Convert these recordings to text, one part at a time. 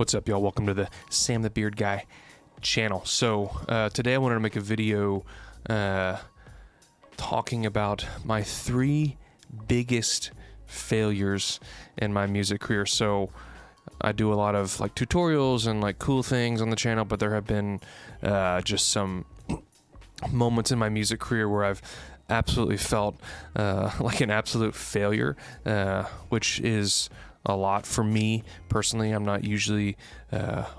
What's up, y'all? Welcome to the Sam the Beard Guy channel. So today I wanted to make a video talking about my 3 biggest failures in my music career. So I do a lot of like tutorials and like cool things on the channel, but there have been just some moments in my music career where I've absolutely felt like an absolute failure, which is a lot for me personally. I'm not usually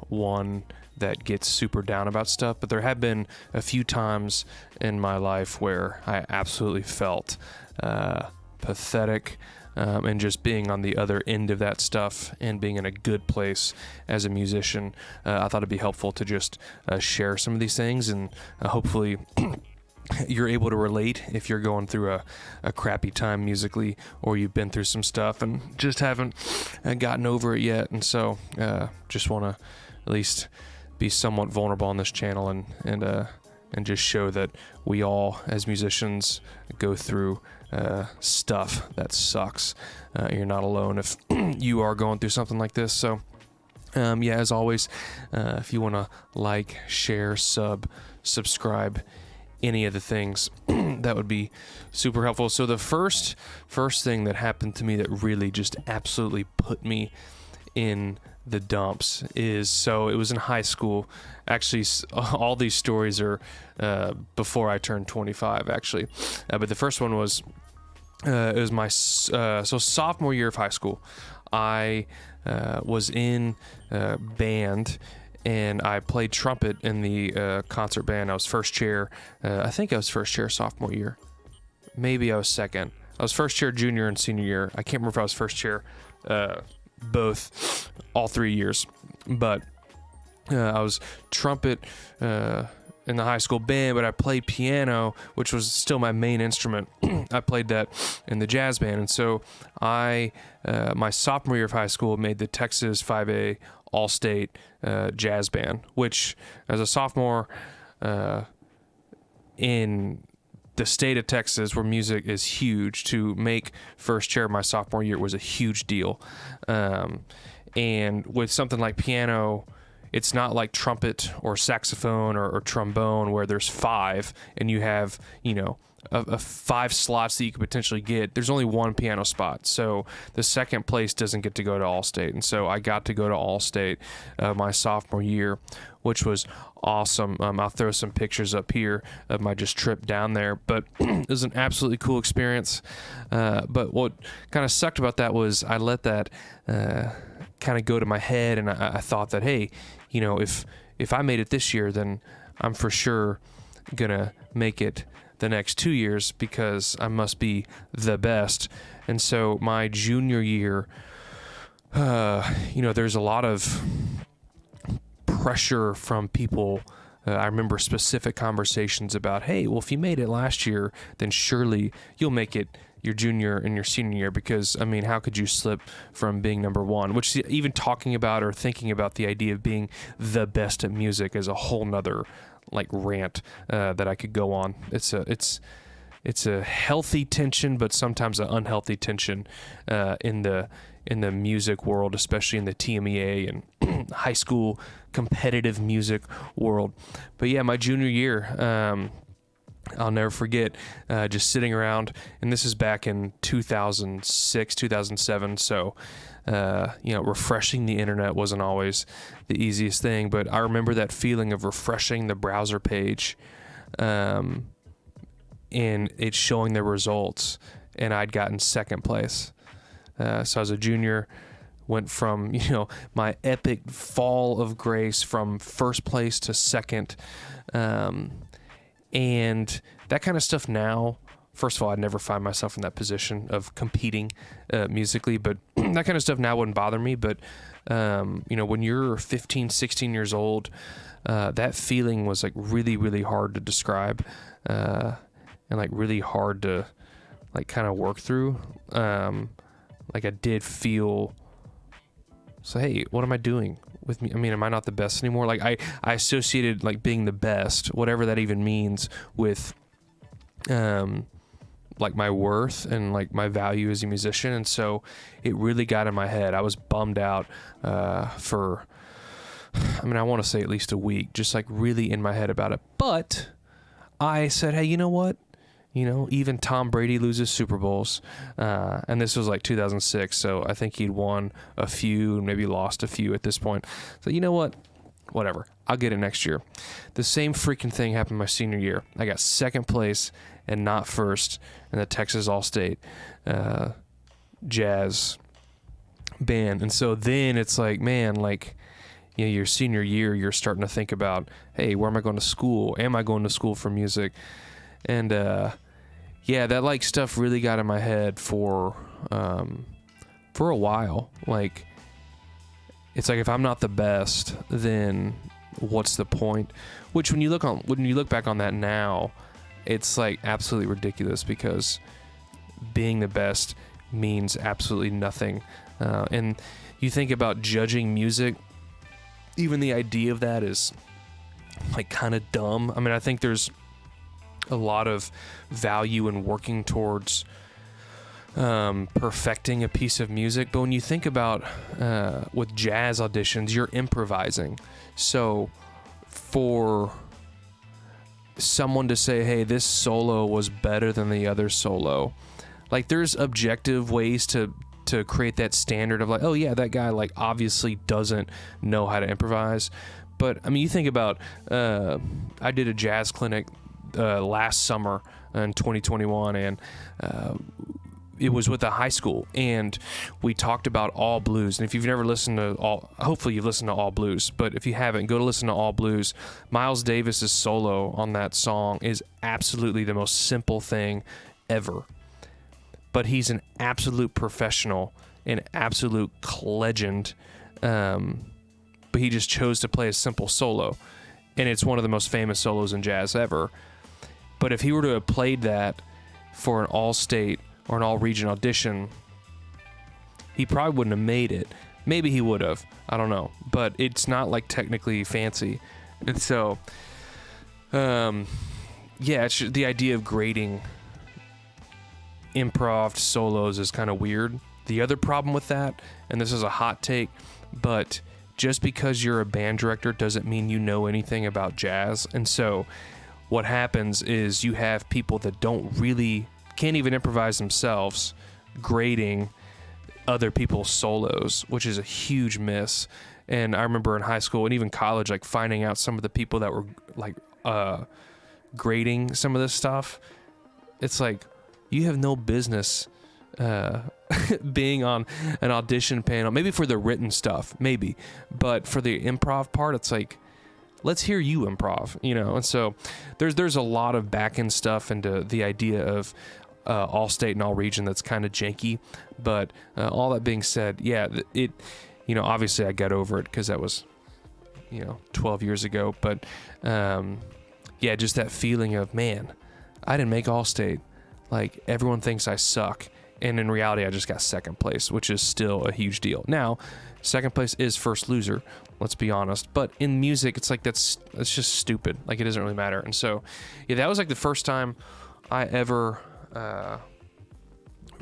one that gets super down about stuff, but there have been a few times in my life where I absolutely felt pathetic, and just being on the other end of that stuff and being in a good place as a musician, I thought it'd be helpful to just share some of these things, and hopefully you're able to relate if you're going through a crappy time musically, or you've been through some stuff and just haven't gotten over it yet. And so just want to at least be somewhat vulnerable on this channel and just show that we all as musicians go through stuff that sucks. You're not alone if you are going through something like this. So yeah, as always, if you want to like, share, subscribe, any of the things, that would be super helpful. So the first thing that happened to me that really just absolutely put me in the dumps is, so it was in high school. Actually, all these stories are before I turned 25 actually, but the first one was it was my so sophomore year of high school. I was in band, and I played trumpet in the concert band. I was first chair. I think I was first chair sophomore year. Maybe I was second. I was first chair junior and senior year. I can't remember if I was first chair all 3 years. But I was trumpet in the high school band, but I played piano, which was still my main instrument. I played that in the jazz band. And so I, my sophomore year of high school, made the Texas 5A All-State jazz band, which as a sophomore in the state of Texas, where music is huge, to make first chair my sophomore year was a huge deal. And with something like piano, it's not like trumpet or saxophone or trombone where there's 5 and you have, you know, a 5 slots that you could potentially get. There's only 1 piano spot, so the second place doesn't get to go to All-State. And so I got to go to All-State my sophomore year, which was awesome. I'll throw some pictures up here of my just trip down there, but it was an absolutely cool experience. But what kind of sucked about that was I let that kind of go to my head, and I thought that, hey, you know, if I made it this year, then I'm for sure gonna make it the next 2 years because I must be the best. And so my junior year, you know, there's a lot of pressure from people. I remember specific conversations about, hey, well, if you made it last year, then surely you'll make it your junior and your senior year, because I mean, how could you slip from being number 1? Which, even talking about or thinking about the idea of being the best at music is a whole nother like rant that I could go on. It's a healthy tension, but sometimes an unhealthy tension in the music world, especially in the TMEA and high school competitive music world. But yeah, my junior year, I'll never forget just sitting around, and this is back in 2006, 2007. So, you know, refreshing the internet wasn't always the easiest thing, but I remember that feeling of refreshing the browser page, and it showing the results, and I'd gotten second place. So I was a junior, went from, you know, my epic fall of grace from first place to second. And that kind of stuff now, first of all, I'd never find myself in that position of competing musically, but that kind of stuff now wouldn't bother me. But, you know, when you're 15, 16 years old, that feeling was like really, really hard to describe, and like really hard to like kind of work through. Like I did feel, so, hey, what am I doing with me? I mean, am I not the best anymore? Like I associated like being the best, whatever that even means, with like my worth and like my value as a musician. And so it really got in my head. I was bummed out for I mean, I want to say at least a week, just like really in my head about it. But I said, hey, you know what? You know, even Tom Brady loses Super Bowls. And this was like 2006. So I think he'd won a few, maybe lost a few at this point. So you know what? Whatever. I'll get it next year. The same freaking thing happened my senior year. I got second place and not first in the Texas All-State jazz band. And so then it's like, man, like, you know, your senior year, you're starting to think about, hey, where am I going to school? Am I going to school for music? And yeah, that like stuff really got in my head for a while. Like, it's like if I'm not the best, then what's the point? Which when you look back on that now, it's like absolutely ridiculous because being the best means absolutely nothing. And you think about judging music, even the idea of that is like kind of dumb. I mean, I think there's a lot of value in working towards perfecting a piece of music, but when you think about with jazz auditions, you're improvising. So for someone to say, hey, this solo was better than the other solo, like there's objective ways to create that standard of like, oh yeah, that guy like obviously doesn't know how to improvise. But I mean, you think about I did a jazz clinic last summer in 2021, and it was with a high school, and we talked about All Blues. And if you've never listened to hopefully you've listened to All Blues, but if you haven't, go to listen to All Blues. Miles Davis's solo on that song is absolutely the most simple thing ever. But he's an absolute professional, an absolute legend. But he just chose to play a simple solo, and it's one of the most famous solos in jazz ever. But if he were to have played that for an all-state or an all-region audition, he probably wouldn't have made it. Maybe he would have. I don't know. But it's not like technically fancy. And so, yeah, it's just, the idea of grading improv solos is kind of weird. The other problem with that, and this is a hot take, but just because you're a band director doesn't mean you know anything about jazz. And so what happens is you have people that can't even improvise themselves grading other people's solos, which is a huge miss. And I remember in high school and even college, like finding out some of the people that were like grading some of this stuff. It's like, you have no business being on an audition panel, maybe for the written stuff, maybe, but for the improv part, it's like, let's hear you improv, you know? And so there's a lot of back end stuff into the idea of all state and all region that's kind of janky. But all that being said, yeah, it, you know, obviously I got over it because that was, 12 years ago. But yeah, just that feeling of, man, I didn't make all state. Like, everyone thinks I suck. And in reality, I just got second place, which is still a huge deal. Now, second place is first loser, let's be honest. But in music, it's like that's just stupid. Like, it doesn't really matter. And so, yeah, that was like the first time I ever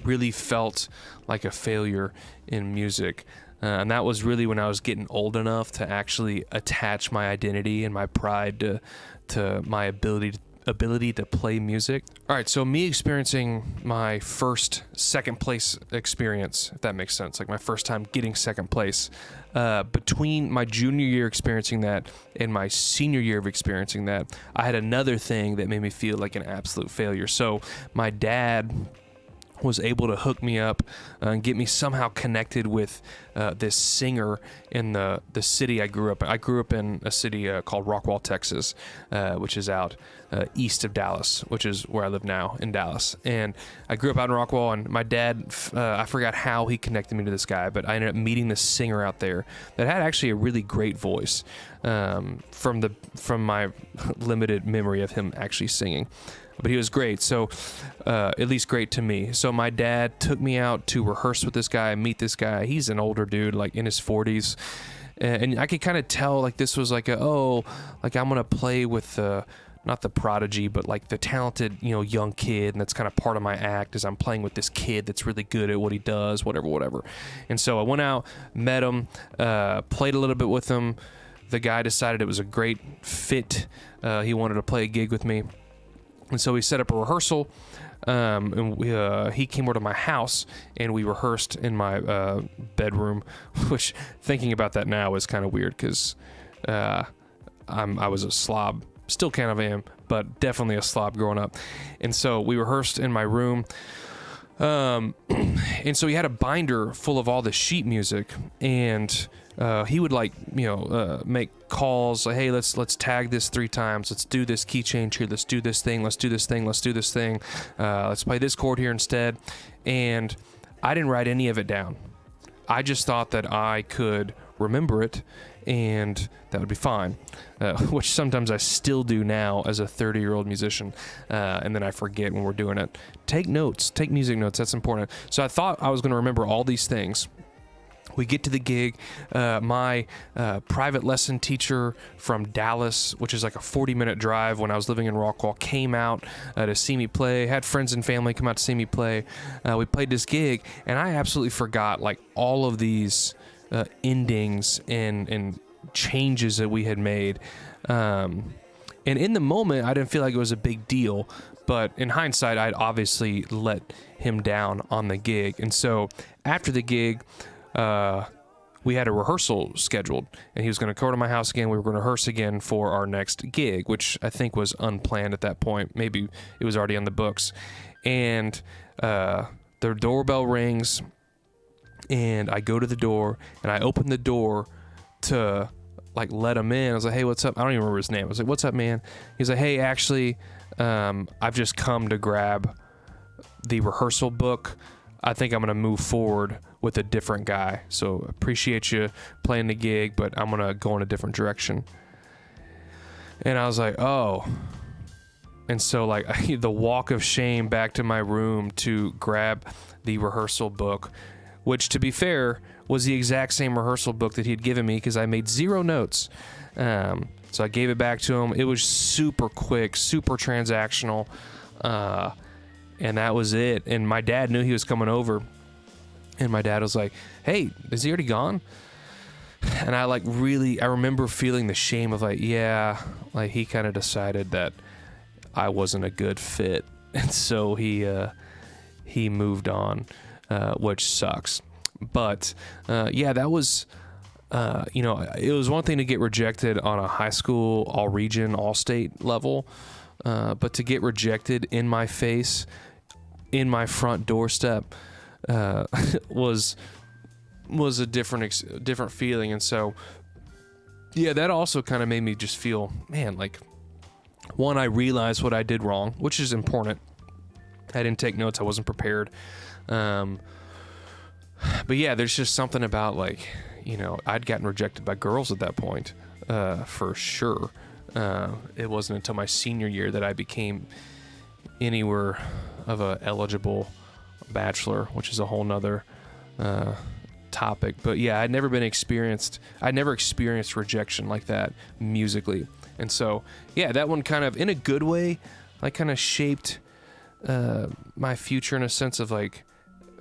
really felt like a failure in music. And that was really when I was getting old enough to actually attach my identity and my pride to my ability to play music. All right, so me experiencing my first second place experience, if that makes sense, like my first time getting second place, between my junior year experiencing that and my senior year of experiencing that, I had another thing that made me feel like an absolute failure. So my dad was able to hook me up and get me somehow connected with this singer in the city I grew up in. I grew up in a city called Rockwall, Texas, which is out east of Dallas, which is where I live now, in Dallas. And I grew up out in Rockwall, and my dad, I forgot how he connected me to this guy, but I ended up meeting this singer out there that had actually a really great voice, from my limited memory of him actually singing. But he was great, so at least great to me. So my dad took me out to rehearse with this guy, meet this guy. He's an older dude, like in his 40s. And I could kind of tell, like, this was like I'm going to play with not the prodigy, but like the talented, young kid. And that's kind of part of my act, is I'm playing with this kid that's really good at what he does, whatever. And so I went out, met him, played a little bit with him. the guy decided it was a great fit. He wanted to play a gig with me. And so we set up a rehearsal, and he came over to my house, and we rehearsed in my bedroom, which, thinking about that now, is kind of weird, because I was a slob. Still kind of am, but definitely a slob growing up. And so we rehearsed in my room. And so he had a binder full of all the sheet music, and he would make calls like, hey, let's tag this 3 times, let's do this key change here, let's do this thing, let's do this thing, let's do this thing, let's play this chord here instead. And I didn't write any of it down. I just thought that I could remember it and that would be fine, which sometimes I still do now as a 30-year-old musician, and then I forget when we're doing it. Take notes, take music notes, that's important. So I thought I was going to remember all these things. We get to the gig. My private lesson teacher from Dallas, which is like a 40-minute drive when I was living in Rockwall, came out to see me play, had friends and family come out to see me play. We played this gig, and I absolutely forgot like all of these endings and changes that we had made. And in the moment, I didn't feel like it was a big deal, but in hindsight, I'd obviously let him down on the gig. And so after the gig, we had a rehearsal scheduled, and he was going to come to my house again. We were going to rehearse again for our next gig, which I think was unplanned at that point. Maybe it was already on the books. And the doorbell rings, and I go to the door, and I open the door to like let him in. I was like, hey, what's up? I don't even remember his name. I was like, what's up, man? He's like, hey, actually, I've just come to grab the rehearsal book. I think I'm going to move forward with a different guy. So appreciate you playing the gig, but I'm going to go in a different direction. And I was like, oh. And so like the walk of shame back to my room to grab the rehearsal book, which, to be fair, was the exact same rehearsal book that he'd given me because I made 0 notes. So I gave it back to him. It was super quick, super transactional, and that was it. And my dad knew he was coming over, and my dad was like, hey, is he already gone? And I remember feeling the shame of like, yeah, like he kind of decided that I wasn't a good fit. And so he moved on. Which sucks. But, that was, it was one thing to get rejected on a high school, all region, all state level. But to get rejected in my face, in my front doorstep, was a different feeling. And so, that also kind of made me just feel, man, like, one, I realized what I did wrong, which is important. I didn't take notes. I wasn't prepared. But yeah, there's just something about like, I'd gotten rejected by girls at that point, for sure. It wasn't until my senior year that I became anywhere of a eligible bachelor, which is a whole nother, topic. But yeah, I'd never experienced rejection like that musically. And so, yeah, that one kind of, in a good way, like kind of shaped, my future in a sense of like,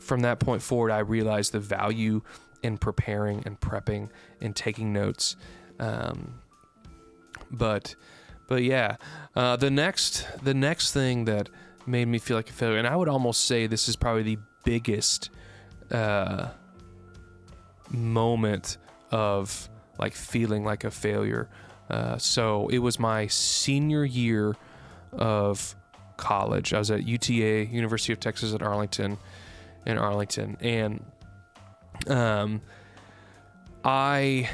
from that point forward, I realized the value in preparing and prepping and taking notes. But yeah, the next thing that made me feel like a failure, and I would almost say this is probably the biggest moment of like feeling like a failure. So it was my senior year of college. I was at UTA, University of Texas at Arlington, and I,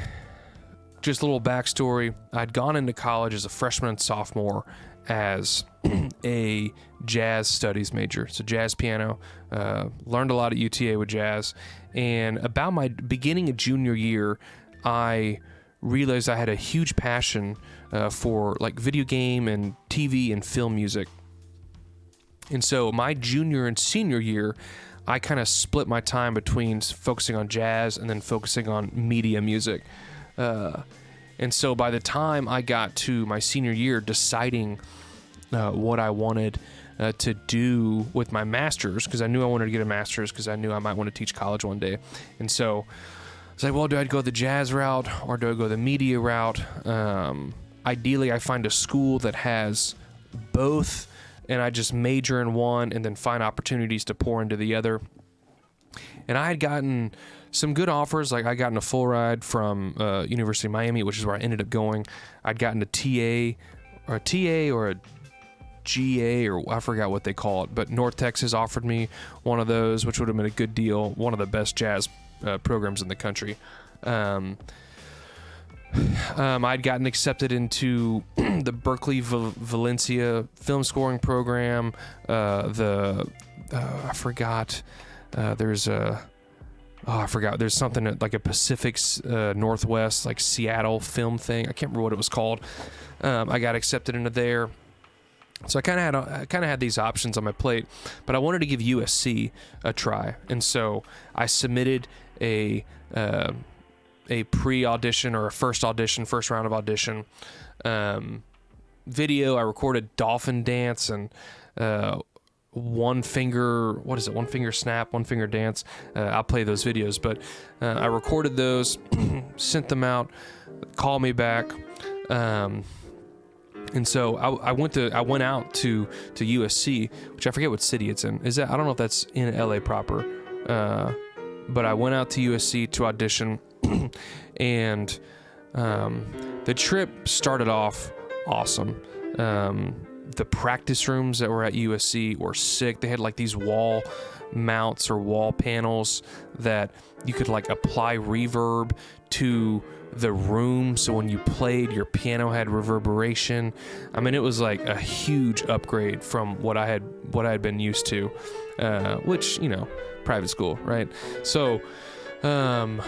just a little backstory, I'd gone into college as a freshman and sophomore as a jazz studies major, so jazz piano, learned a lot at UTA with jazz, and about my beginning of junior year, I realized I had a huge passion for like video game and TV and film music. And so my junior and senior year, I kind of split my time between focusing on jazz and then focusing on media music. And so by the time I got to my senior year, deciding what I wanted to do with my master's, because I knew I wanted to get a master's because I knew I might want to teach college one day. And so It's like, well, do I go the jazz route or do I go the media route? Ideally, I find a school that has both, and I just major in one and then find opportunities to pour into the other. And I had gotten some good offers. Like, I gotten a full ride from University of Miami, which is where I ended up going. I'd gotten a TA or a GA, or I forgot what they call it, but North Texas offered me one of those, which would have been a good deal. One of the best jazz programs in the country. I'd gotten accepted into the Berkeley Valencia film scoring program. I forgot. There's something like a Pacific Northwest, like Seattle film thing. I can't remember what it was called. I got accepted into there. So I kind of had these options on my plate, but I wanted to give USC a try, and so I submitted a pre-audition or a first round of audition video. I recorded dolphin dance and one finger snap, one finger dance. I'll play those videos, but I recorded those, sent them out, called me back. And so I went out to USC, which I forget what city it's in. I don't know if that's in LA proper. But I went out to USC to audition, and the trip started off awesome. The practice rooms that were at USC were sick. They had like these wall mounts or wall panels that you could like apply reverb to the room, so when you played, your piano had reverberation. I mean, it was like a huge upgrade from what I had been used to, which, you know, private school, right? So the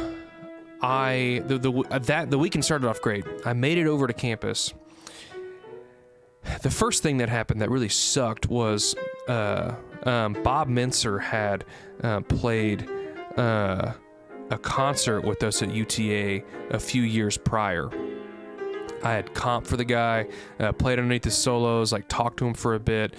weekend started off great. I made it over to campus. The first thing that happened that really sucked was Bob Mincer had played a concert with us at UTA a few years prior. I had comped for the guy, played underneath his solos, like talked to him for a bit.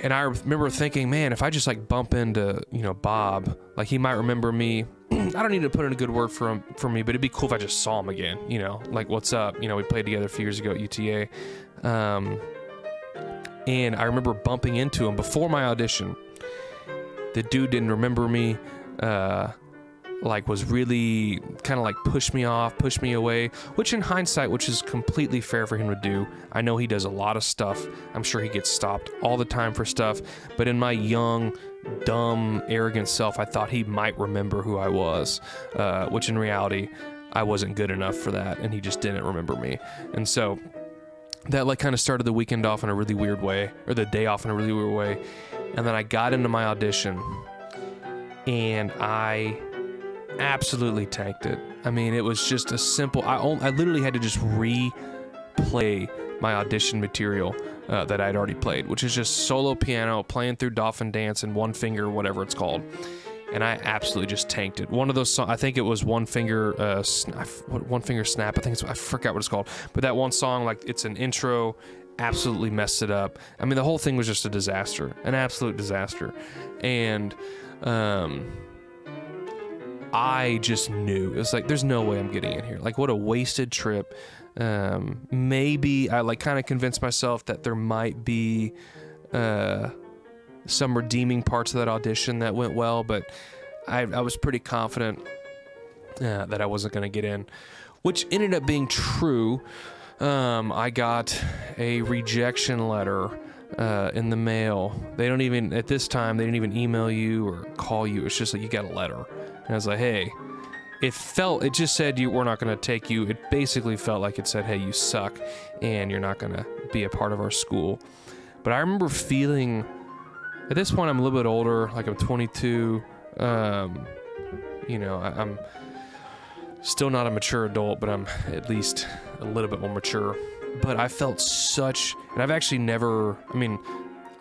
And I remember thinking, man, if I just like bump into, you know, Bob, like he might remember me. I don't need to put in a good word for me, but it'd be cool if I just saw him again, you know, like, what's up? You know, we played together a few years ago at UTA. And I remember bumping into him before my audition. The dude didn't remember me, like was really kind of like pushed me away, which in hindsight, which is completely fair for him to do. I know he does a lot of stuff. I'm sure he gets stopped all the time for stuff, but in my young, dumb, arrogant self, I thought he might remember who I was, which in reality, I wasn't good enough for that, and he just didn't remember me. And so that like kind of started the weekend off in a really weird way, or the day off in a really weird way. And then I got into my audition, and I absolutely tanked it. I mean, it was just a simple, I literally had to just replay my audition material that I'd already played, which is just solo piano, playing through Dolphin Dance and One Finger, whatever it's called. And I absolutely just tanked it. One of those songs, I think it was One Finger Snap, I forgot what it's called. But that one song, like, it's an intro, absolutely messed it up. I mean, the whole thing was just a disaster, an absolute disaster. And I just knew. It was like, there's no way I'm getting in here. Like, what a wasted trip. Maybe I like kind of convinced myself that there might be some redeeming parts of that audition that went well, but I was pretty confident that I wasn't going to get in, which ended up being true. I got a rejection letter in the mail. They don't even, at this time, they didn't even email you or call you. It's just like, you got a letter. And I was like, hey, it just said we're not going to take you. It basically felt like it said, hey, you suck and you're not going to be a part of our school. But I remember feeling, at this point, I'm a little bit older, like I'm 22. You know, I'm still not a mature adult, but I'm at least a little bit more mature. But I felt and I've actually never,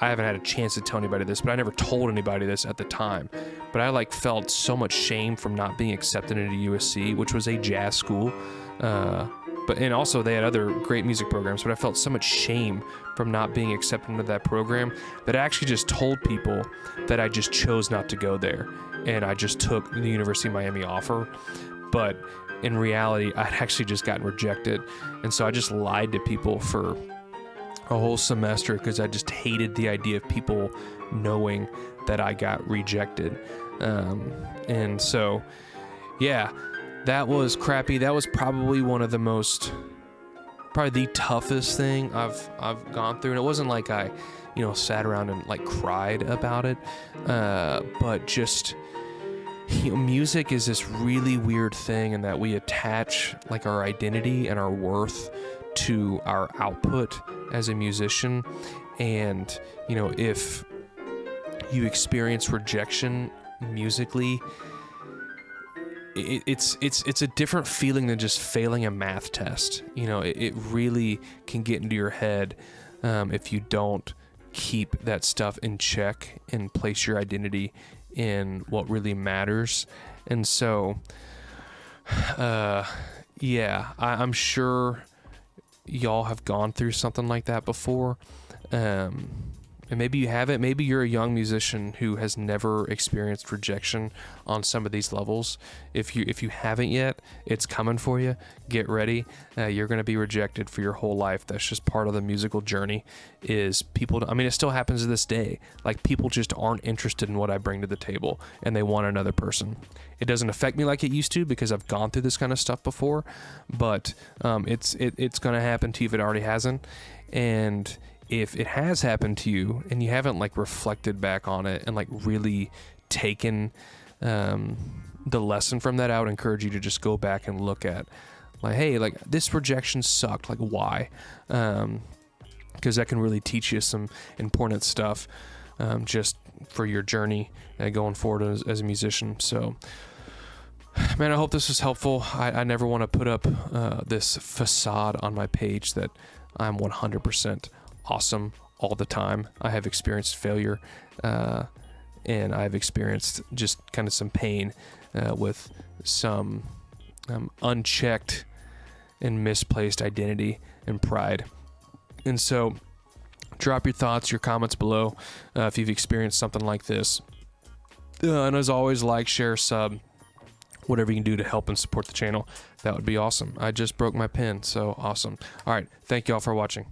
I haven't had a chance to tell anybody this, but I never told anybody this at the time. But I like felt so much shame from not being accepted into USC, which was a jazz school. But and also they had other great music programs, but I felt so much shame from not being accepted into that program that I actually just told people that I just chose not to go there, and I just took the University of Miami offer. But in reality, I'd actually just gotten rejected, and so I just lied to people for a whole semester because I just hated the idea of people knowing that I got rejected. And so, yeah, that was crappy. That was probably probably the toughest thing I've gone through. And it wasn't like I, sat around and like cried about it, but just, music is this really weird thing in that we attach like our identity and our worth to our output as a musician. And, if you experience rejection musically, it's a different feeling than just failing a math test. It really can get into your head if you don't keep that stuff in check and place your identity in what really matters. And so, I'm sure y'all have gone through something like that before. And maybe you haven't. Maybe you're a young musician who has never experienced rejection on some of these levels. If you haven't yet, it's coming for you. Get ready. You're going to be rejected for your whole life. That's just part of the musical journey. Is people? I mean, it still happens to this day. Like, people just aren't interested in what I bring to the table, and they want another person. It doesn't affect me like it used to because I've gone through this kind of stuff before. But it's going to happen to you if it already hasn't. And if it has happened to you and you haven't like reflected back on it and like really taken the lesson from that, I would encourage you to just go back and look at like, hey, like this rejection sucked. Like, why? Because that can really teach you some important stuff just for your journey going forward as a musician. So, man, I hope this was helpful. I never want to put up this facade on my page that I'm 100% awesome all the time. I have experienced failure, and I've experienced just kind of some pain with some unchecked and misplaced identity and pride. And so drop your thoughts, your comments below if you've experienced something like this. And as always, like, share, sub, whatever you can do to help and support the channel. That would be awesome. I just broke my pen, so awesome. All right, thank y'all for watching.